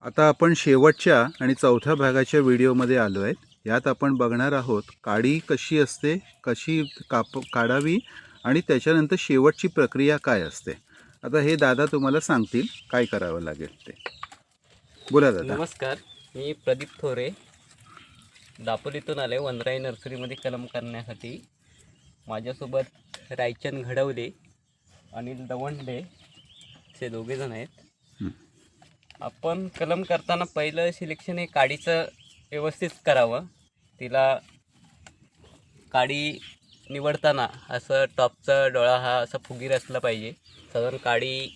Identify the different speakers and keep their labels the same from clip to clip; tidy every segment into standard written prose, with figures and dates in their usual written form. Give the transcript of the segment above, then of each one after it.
Speaker 1: आता आपण शेवटच्या आणि चौथ्या भागाच्या व्हिडिओमध्ये आलो आहेत. यात आपण बघणार आहोत काडी कशी असते, कशी काढावी आणि त्याच्यानंतर शेवटची प्रक्रिया काय असते. आता हे दादा तुम्हाला सांगतील काय करावं लागेल ते. बोला दादा.
Speaker 2: नमस्कार, मी प्रदीप थोरे दापोलीतून आले वनराई नर्सरीमध्ये कलम करण्यासाठी. माझ्यासोबत रायचंद घडवले, अनिल दवंडे असे दोघेजण आहेत. आपण कलम करताना पहिलं सिलेक्शन हे काडीचं व्यवस्थित करावं. तिला काडी निवडताना असं टॉपचा डोळा हा असा फुगीर असला पाहिजे. साधारण काडी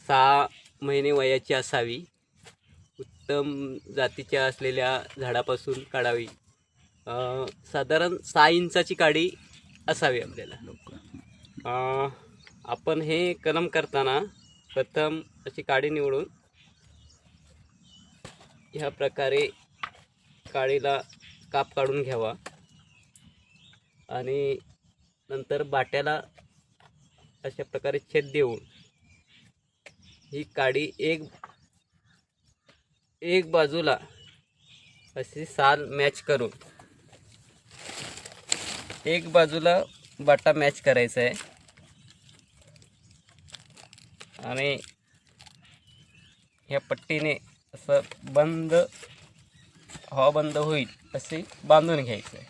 Speaker 2: 6 महिने वयाची असावी. उत्तम जातीच्या असलेल्या झाडापासून काढावी. साधारण 6 इंचाची काडी असावी आपल्याला. आपण हे कलम करताना प्रथम अशी काडी निवडून ह्या प्रकारे काडीला काप काढून घ्यावा आणि नंतर बाट्याला अशा प्रकारे छेद देऊन ही काडी एक बाजूला अशी साल मॅच करून एक बाजूला बाटा मॅच करायचा आहे आणि ह्या पट्टीने असं हवा बंद होईल असे बांधून घ्यायचं आहे.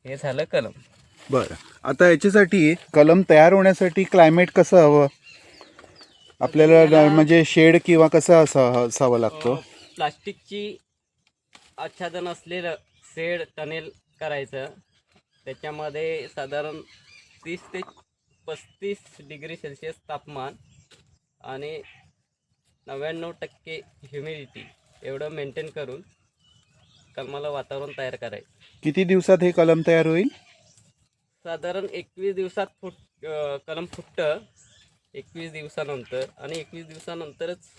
Speaker 2: हे झालं कलम.
Speaker 1: बरं, आता याच्यासाठी कलम तयार होण्यासाठी क्लायमेट कसं हवं आपल्याला, म्हणजे शेड किंवा कसं असावं लागतो?
Speaker 2: प्लास्टिकची आच्छादन असलेलं शेड टनेल करायचं. त्याच्यामध्ये साधारण 30 ते 35 डिग्री सेल्सिअस तापमान आणि 99% ह्युमिडिटी एवढं मेंटेन करून कलमाला वातावरण तयार करायचं.
Speaker 1: किती दिवसात हे कलम तयार होईल?
Speaker 2: साधारण 21 दिवसात कलम फुटतं. 21 दिवसानंतर आणि 21 दिवसानंतरच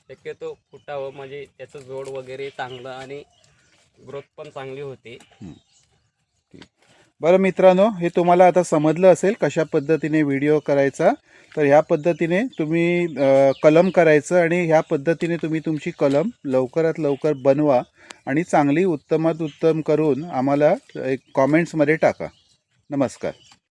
Speaker 2: शक्यतो फुटावं, म्हणजे त्याचं जोड वगैरे चांगलं आणि ग्रोथ पण चांगली होते.
Speaker 1: बरं मित्रांनो, हे तुम्हाला आता समजलं असेल कशा पद्धतीने व्हिडिओ करायचा. तर ह्या पद्धतीने तुम्ही कलम करायचं आणि ह्या पद्धतीने तुम्ही तुमची कलम लवकरात लवकर बनवा आणि चांगली उत्तमात उत्तम करून आम्हाला एक कॉमेंट्समध्ये टाका. नमस्कार.